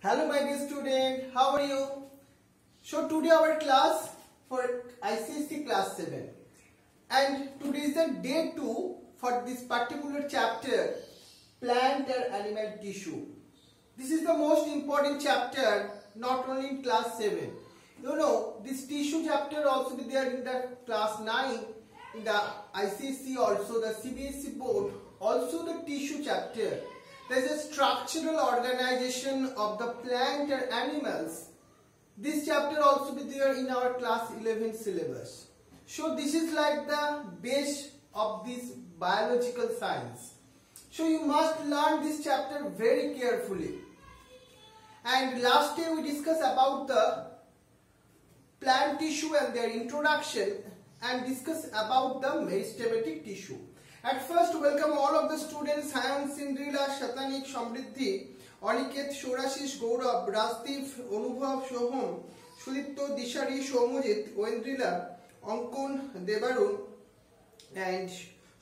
Hello my dear student, how are you? So today our class for ICSE class 7 and today is the day 2 for this particular chapter, plant and animal tissue. This is the most important chapter not only in class 7. You know, this tissue chapter also be there in the class 9, in the ICSE also, the CBSE board, also the tissue chapter. There is a structural organization of the plant and animals. This chapter also be there in our class 11 syllabus. So this is like the base of this biological science. So you must learn this chapter very carefully. And last day we discussed about the plant tissue and their introduction and discuss about the meristematic tissue. At first, welcome all of the students, Sayan, Sindrila, Shatanik, Samriddhi, Aniket, Shorashish, Gaurav, Rajdeep, Anubhav, Shoham, Sulipto, Dishari, Shomujit, Oendrila, Ankon, Devarun, and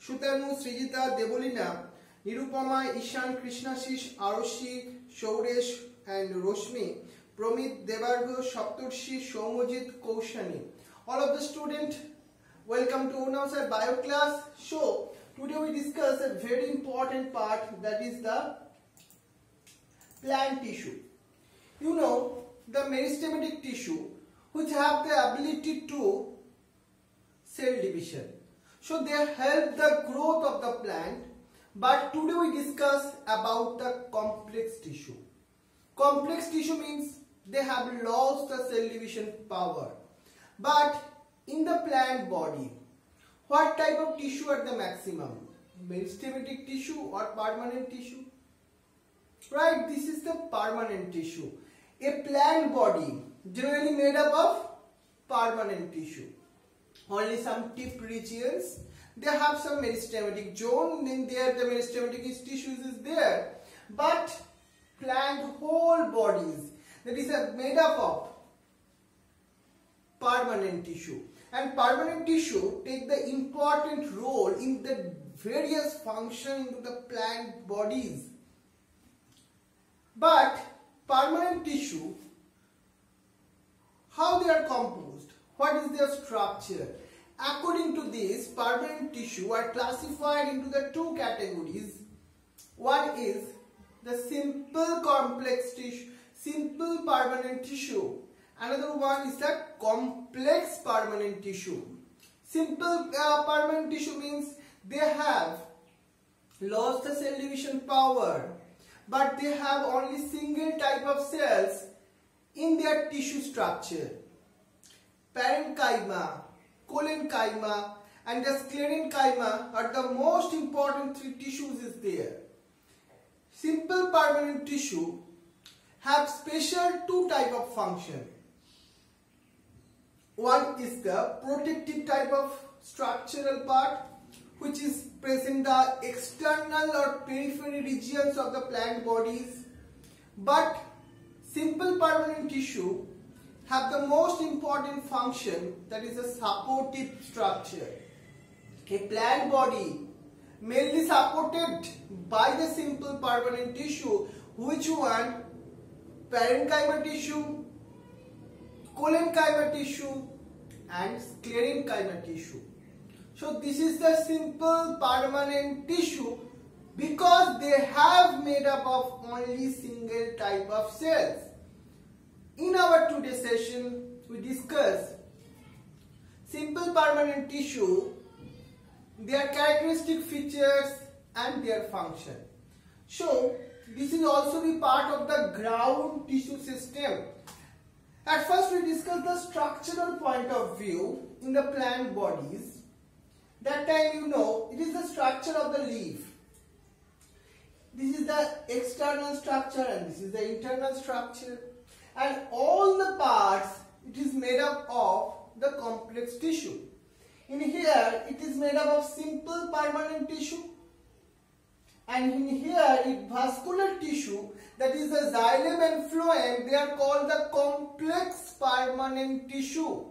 Shutanu, Srijita, Debolina, Nirupama, Ishan, Krishnashish, Arushi, Shouresh, and Roshmi, Promit, Devargo, Shapturshi, Shomujit, Kaushani. All of the students, welcome to Unavsar Bio class. So, today we discuss a very important part, that is the plant tissue. You know, the meristematic tissue which have the ability to cell division. So they help the growth of the plant, but today we discuss about the complex tissue. Complex tissue means they have lost the cell division power. But in the plant body, what type of tissue at the maximum? Meristematic tissue or permanent tissue? Right, this is the permanent tissue. A plant body generally made up of permanent tissue. Only some tip regions, they have some meristematic zone, in there the meristematic tissues is there. But plant whole bodies, that is made up of permanent tissue. And permanent tissue take the important role in the various functions in the plant bodies. But permanent tissue, how they are composed? What is their structure? According to this, permanent tissue are classified into the two categories. One is the simple complex tissue, simple permanent tissue. Another one is the complex permanent tissue. Simple permanent tissue means they have lost the cell division power, but they have only single type of cells in their tissue structure. Parenchyma, collenchyma, and the sclerenchyma are the most important three tissues is there. Simple permanent tissue have special two type of function. One is the protective type of structural part, which is present in the external or periphery regions of the plant bodies. But simple permanent tissue have the most important function, that is a supportive structure. A plant body mainly supported by the simple permanent tissue, which one? Parenchyma tissue, collenchyma tissue, and sclerenchyma tissue. So this is the simple permanent tissue because they have made up of only single type of cells. In our today's session, we discuss simple permanent tissue, their characteristic features and their function. So this is also be part of the ground tissue system. At first we discussed the structural point of view in the plant bodies. That time you know it is the structure of the leaf. This is the external structure and this is the internal structure. And all the parts, it is made up of the complex tissue. In here it is made up of simple permanent tissue. And in here, vascular tissue, that is the xylem and phloem, they are called the complex permanent tissue.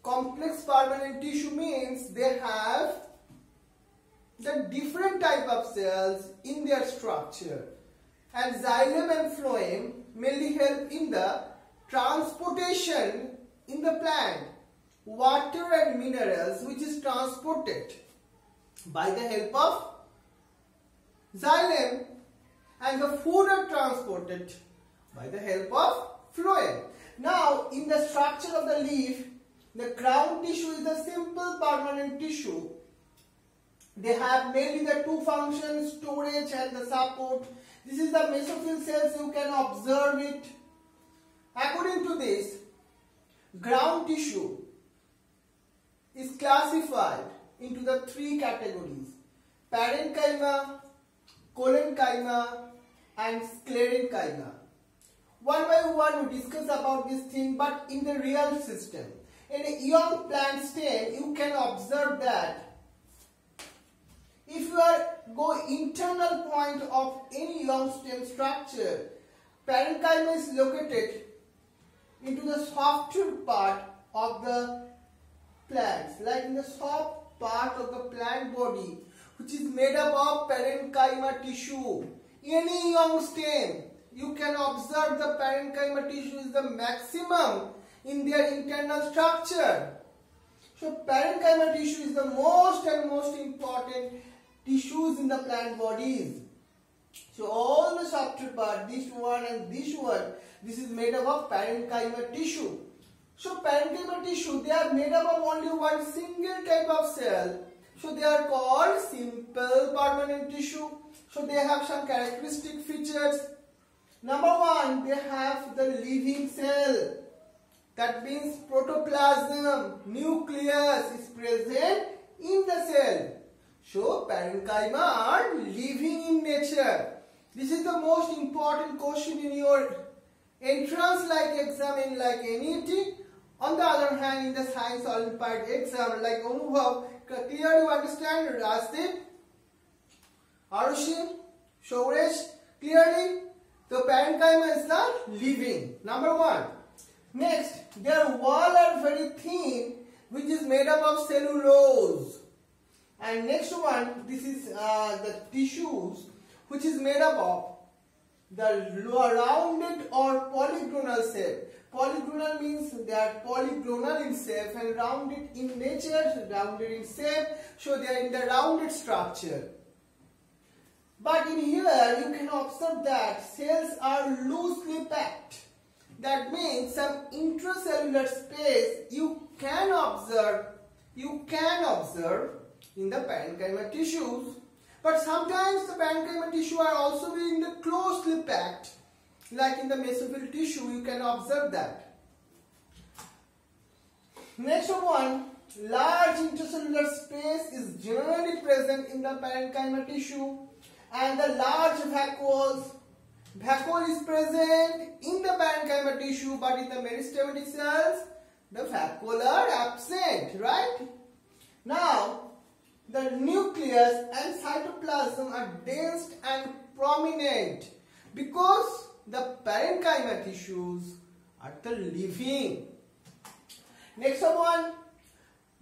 Complex permanent tissue means they have the different type of cells in their structure. and xylem and phloem mainly help in the transportation in the plant. Water and minerals which is transported by the help of xylem, and the food are transported by the help of phloem. Now, in the structure of the leaf, the crown tissue is a simple permanent tissue. They have mainly the two functions, storage and the support. This is the mesophyll cells, you can observe it. According to this, ground tissue is classified into the three categories: parenchyma, collenchyma and sclerenchyma. One by one we discuss about this thing, but in the real system, in a young plant stem, you can observe that if you are go internal point of any young stem structure, parenchyma is located into the softer part of the plants, like in the soft part of the plant body, which is made up of parenchyma tissue. Any young stem, you can observe the parenchyma tissue is the maximum in their internal structure. So parenchyma tissue is the most important tissues in the plant bodies. So all the softer part, this one and this one, this is made up of parenchyma tissue. So parenchyma tissue, they are made up of only one single type of cell. So they are called simple permanent tissue. So they have some characteristic features. Number one, they have the living cell. That means protoplasm, nucleus is present in the cell. So parenchyma are living in nature. This is the most important question in your entrance like exam in like NET. On the other hand, in the science Olympiad exam like Anubhav, clearly you understand Rasdeep, Arushin, Shouresh, clearly the parenchyma is the living. Number one. Next, their wall are very thin, which is made up of cellulose. And next one, this is the tissues, which is made up of the rounded or polygonal shape. Polygonal means they are polygonal in shape, and rounded in nature, rounded in shape, so they are in the rounded structure. But in here, you can observe that cells are loosely packed. That means some intracellular space you can observe in the parenchyma tissues. But sometimes the parenchyma tissue are also in the closely packed. Like in the mesophyll tissue, you can observe that. Next one, large intracellular space is generally present in the parenchyma tissue, and the large vacuoles. Vacuole is present in the parenchyma tissue, but in the meristematic cells, the vacuole are absent, right? Now, the nucleus and cytoplasm are dense and prominent because the parenchyma tissues are the living. Next one,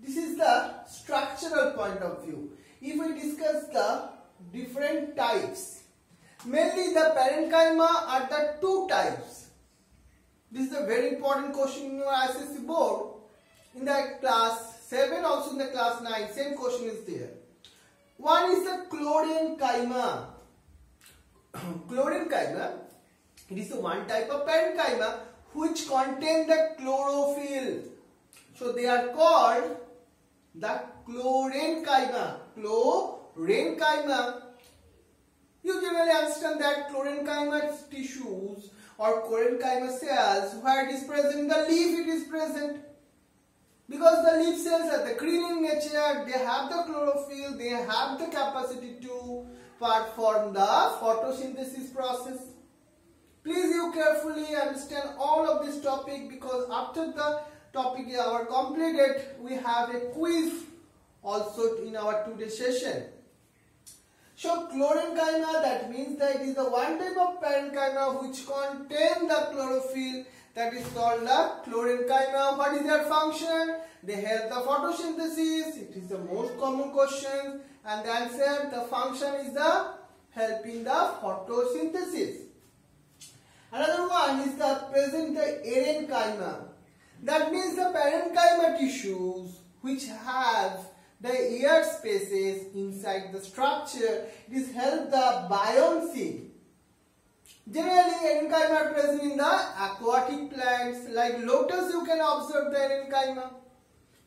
this is the structural point of view. If we discuss the different types, mainly the parenchyma are the two types. This is a very important question in your ICSE board. In the class 7, also in the class 9, same question is there. One is the chlorenchyma. Chlorenchyma, it is the one type of parenchyma which contain the chlorophyll. So they are called the chlorenchyma. Chlorenchyma. You generally understand that chlorenchyma tissues or chlorenchyma cells, where it is present in the leaf, it is present. Because the leaf cells are the green in nature, they have the chlorophyll, they have the capacity to perform the photosynthesis process. Please you carefully understand all of this topic, because after the topic is our completed, we have a quiz also in our today's session. So chlorenchyma, that means that it is the one type of parenchyma which contain the chlorophyll, that is called the chlorenchyma. What is their function? They help the photosynthesis. It is the most common question, and the answer, the function is the helping the photosynthesis. Another one is the present parenchyma. That means the parenchyma tissues which have the air spaces inside the structure. It is help the buoyancy. Generally, parenchyma are present in the aquatic plants like lotus. You can observe the parenchyma.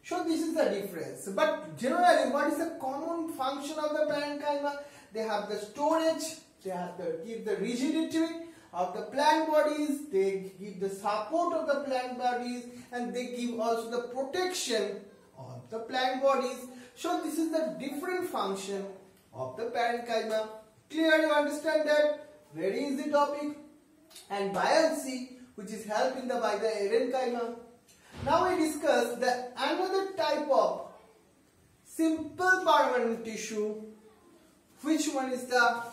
So this is the difference. But generally, what is the common function of the parenchyma? They have the storage. They have to give the rigidity of the plant bodies. They give the support of the plant bodies, and they give also the protection of the plant bodies. So this is the different function of the parenchyma. Clear? You understand that? Very easy topic. And buoyancy, which is helped by the parenchyma. Now we discuss the another type of simple permanent tissue. Which one is the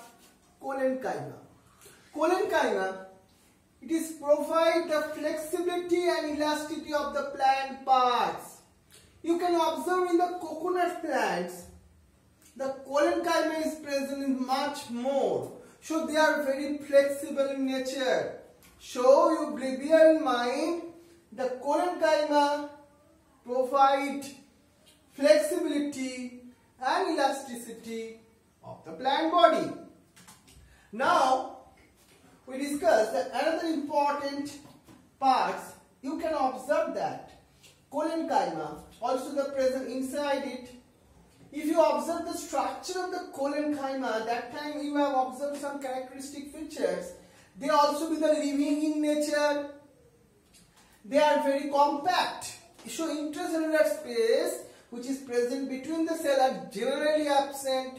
collenchyma? Collenchyma, it is provide the flexibility and elasticity of the plant parts. You can observe in the coconut plants, the collenchyma is present in much more. So they are very flexible in nature. So you bear in mind the collenchyma provide flexibility and elasticity of the plant body. Now we discuss another important parts. You can observe that collenchyma also the present inside it. If you observe the structure of the collenchyma, that time you have observed some characteristic features. They also be the living in nature. They are very compact. So intracellular space which is present between the cell are generally absent.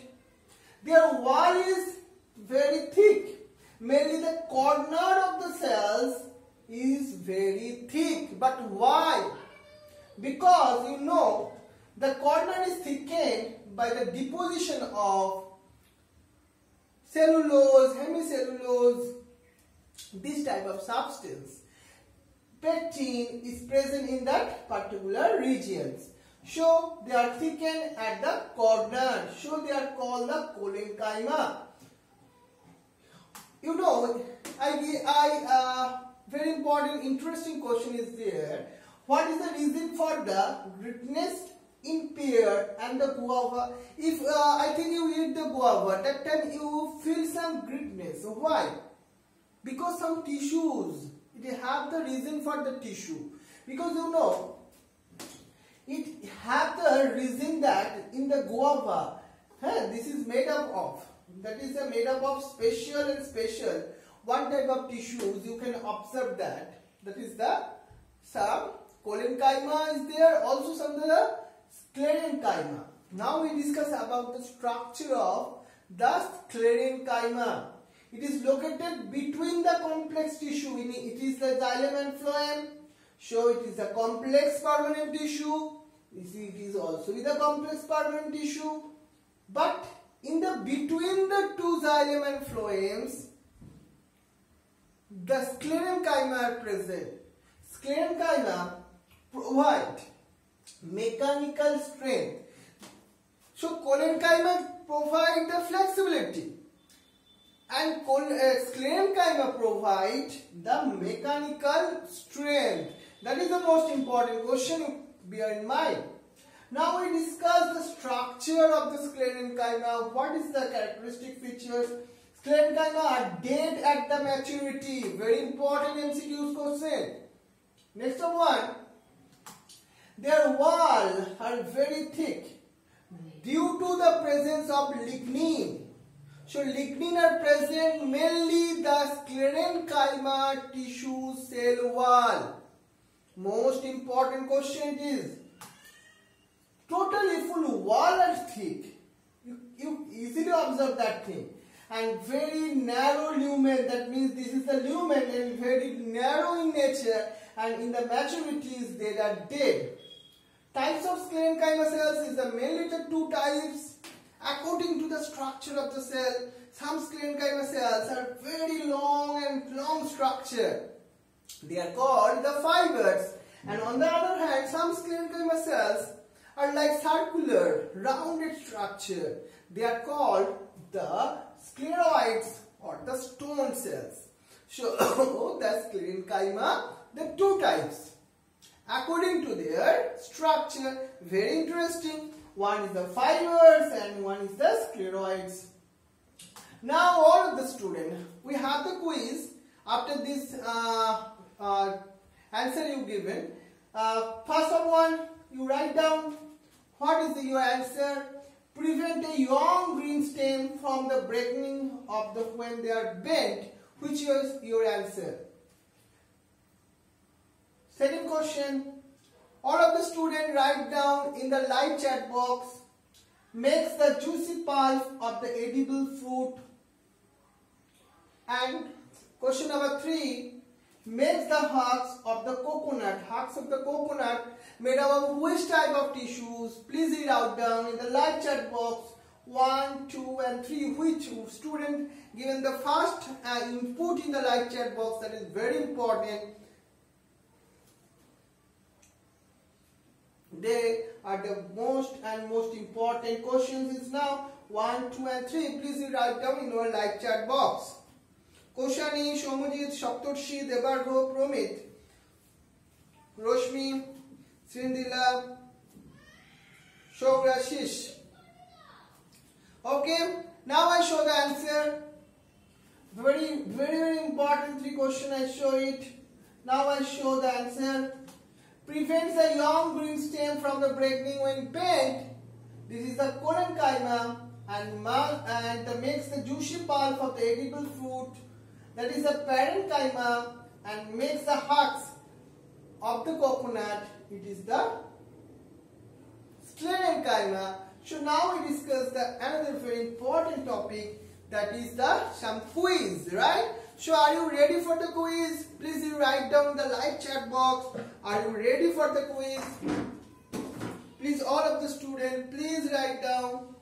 Their wall is very thick. Mainly the corner of the cells is very thick. But why? Because you know the corner is thickened by the deposition of cellulose, hemicellulose, this type of substance. Pectin is present in that particular regions. So they are thickened at the corner. So they are called the collenchyma. You know, very important, interesting question is there. What is the reason for the grittiness in pear and the guava? If I think you eat the guava, that time you feel some grittiness. Why? Because some tissues, it have the reason for the tissue. Because you know, it have the reason that in the guava, this is made up of, that is made up of special and special. One type of tissues you can observe that is the some collenchyma is there, also some of the sclerenchyma. Now we discuss about the structure of the sclerenchyma. It is located between the complex tissue. It is the xylem and phloem. So it is a complex permanent tissue. You see, it is also with a complex permanent tissue. But in the between the two xylem and phloems, the sclerenchyma are present. Sclerenchyma provide mechanical strength. So collenchyma provide the flexibility, and sclerenchyma provide the mechanical strength. That is the most important question you bear in mind. Now we discuss the structure of the sclerenchyma. What is the characteristic features? Sclerenchyma are dead at the maturity. Very important MCQ question. Next one. Their wall are very thick due to the presence of lignin. So lignin are present mainly the sclerenchyma tissue cell wall. Most important question it is. Totally full wall are thick. You easily observe that thing. And very narrow lumen, that means this is the lumen and very narrow in nature, and in the maturities they are dead. Types of sclerenchyma cells is the mainly the two types according to the structure of the cell. Some sclerenchyma cells are very long structure. They are called the fibers. And on the other hand, some sclerenchyma cells are like circular, rounded structure. They are called the scleroids or the stone cells. show the sclerenchyma, the two types according to their structure. Very interesting. One is the fibers and one is the scleroids. Now all of the students, we have the quiz. After this answer you given, first of one you write down what is your answer. Prevent a young green stem from the breaking of the when they are bent. Which is your answer? Second question, all of the students write down in the live chat box, makes the juicy pulp of the edible fruit. And question number 3, makes the husks of the coconut. Husks of the coconut made up of which type of tissues? Please read out down in the live chat box 1, 2 and 3. Which student given the first input in the live chat box, that is very important. They are the most important questions is now 1, 2 and 3. Please write down in your live chat box. Koshani, Shomujit, Shaptorshi, Debargo, Promit, Roshmi, Srindila, Shourashish. Okay, now I show the answer. Very important 3 questions I show it. Now I show the answer. Prevents the young green stem from the breaking when bent. This is the collenchyma and makes the juicy pulp of the edible fruit. That is the parenchyma and makes the husks of the coconut. It is the sclerenchyma. So now we discuss another very important topic, that is some quiz, right? So are you ready for the quiz? Please you write down in the live chat box. Are you ready for the quiz? Please all of the students, please write down.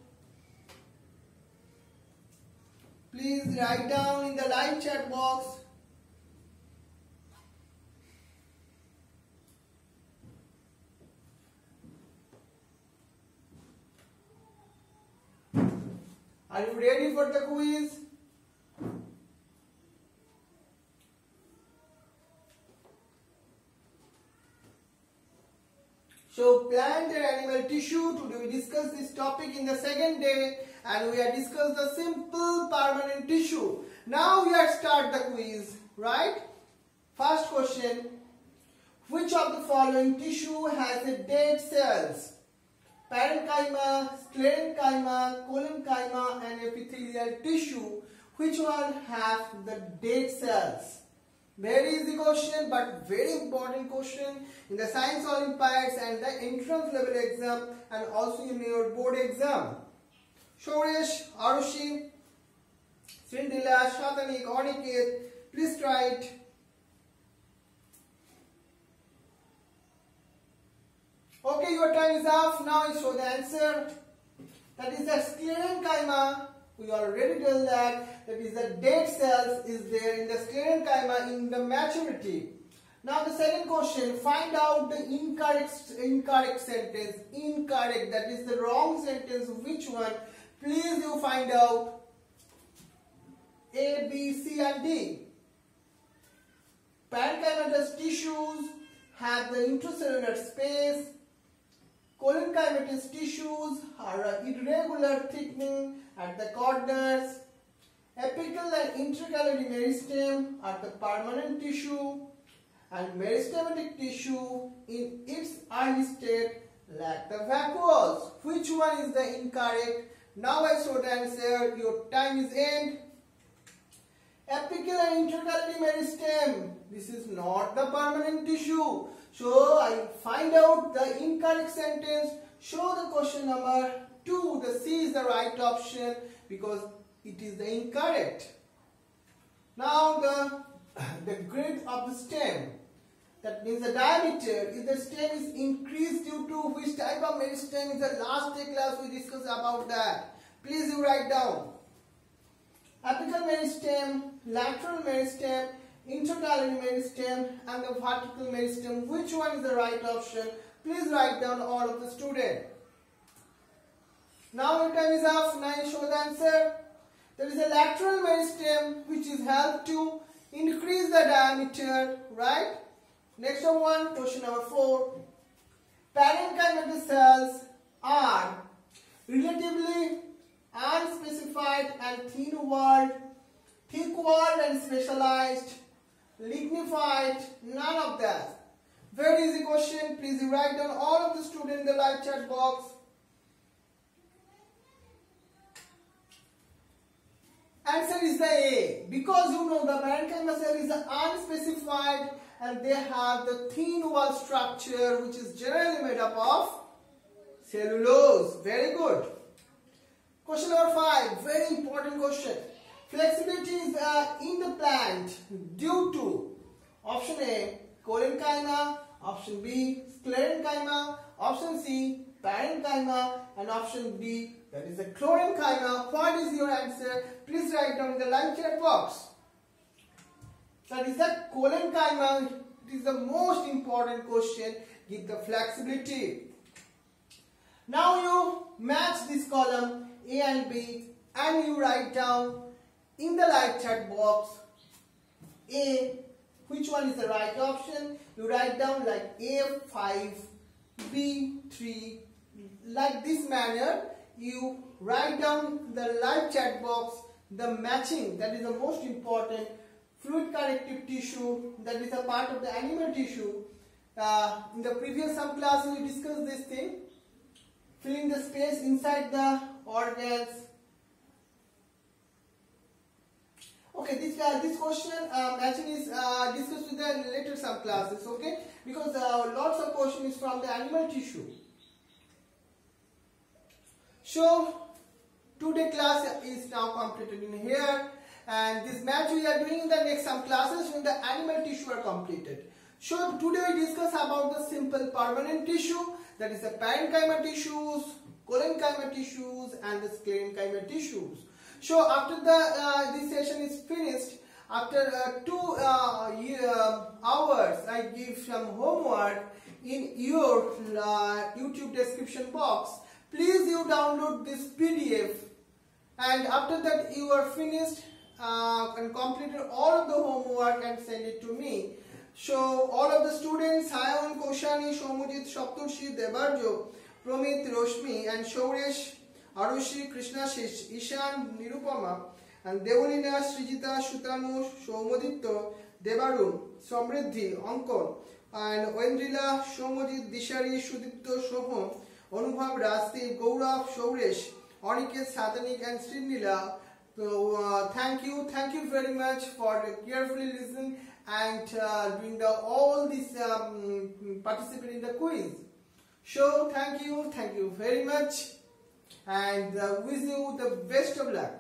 Please write down in the live chat box. Are you ready for the quiz? So plant and animal tissue. Today we discuss this topic in the second day, and we have discussed the simple permanent tissue. Now we are start the quiz, right? First question, which of the following tissue has the dead cells? Parenchyma, sclerenchyma, collenchyma and epithelial tissue. Which one have the dead cells? Very easy question but very important question in the Science Olympiads and the entrance level exam and also in your board exam. Shoresh, Arushi, Srindila, Shatanik, Aniket, please try it. Okay, your time is up. Now I show the answer. That is the sclerenchyma. We already told that is the dead cells is there in the sclerenchyma in the maturity. Now the second question, find out the incorrect sentence. Incorrect, that is the wrong sentence. Which one? Please you find out. A, B, C and D. Parenchymatous tissues have the intracellular space. Collenchymatous tissues are irregular thickening at the corners. Apical and intercalary meristem are the permanent tissue, and meristematic tissue in its early state lack the vacuoles. Which one is the incorrect? Now I show the answer. Your time is end. Apical and intercalary meristem. This is not the permanent tissue. So I find out the incorrect sentence. Show the question number 2. The C is the right option because it is the incorrect. Now the grid of the stem. That means the diameter. If the stem is increased due to which type of meristem, in the last day class we discussed about that. Please you write down. Apical meristem, lateral meristem, intercalary meristem and the vertical meristem. Which one is the right option? Please write down all of the students. Now your time is up. Now I show the answer. There is a lateral meristem which is help to increase the diameter, right? Next one, question number 4. Parenchyma cells are relatively unspecified and thin-walled, thick-walled and specialized, lignified, none of that. Very easy question. Please write down all of the students in the live chat box. Answer is the A. Because you know the parenchyma cell is unspecified and they have the thin wall structure which is generally made up of cellulose. Very good. Question number 5. Very important question. Flexibility is in the plant due to option A, collenchyma, option B, sclerenchyma, option C, parenchyma, and option D, that is the chlorenchyma. What is your answer? Please write down in the live chat box. That is the collenchyma. It is the most important question. Give the flexibility. Now you match this column A and B and you write down in the live chat box A. Which one is the right option? You write down like A5, B3, like this manner. You write down the live chat box, the matching, that is the most important. Fluid connective tissue, that is a part of the animal tissue. In the previous some class we discussed this thing. Filling the space inside the organs. Okay, this question matching is discussed with the later some classes, okay? Because lots of questions is from the animal tissue. So today class is now completed in here, and this match we are doing in the next some classes when the animal tissue are completed. So today we discuss about the simple permanent tissue, that is the parenchyma tissues, collenchyma tissues, and the sclerenchyma tissues. So after this session is finished, after 2 hours, I give some homework in your YouTube description box. Please you download this PDF, and after that you are finished and completed all of the homework and send it to me. So all of the students, Sayan, Koshani, Shomujit, Shapturshi, Debarjo, Promit, Roshmi, and Shouresh, Arushi, Krishnashish, Ishan, Nirupama, and Devolina, Srijita, Shutanu, Shomoditto, Debarun, Somriddhi, Ankon, and Wendrila, Shomojit, Dishari, Shudipto, Shoham, Anubhav, Rasti, Gaurav, Shouresh, Oniket, Satanik, and Srinila. So thank you very much for carefully listening and doing all this participate in the quiz. So thank you very much, and wish you the best of luck.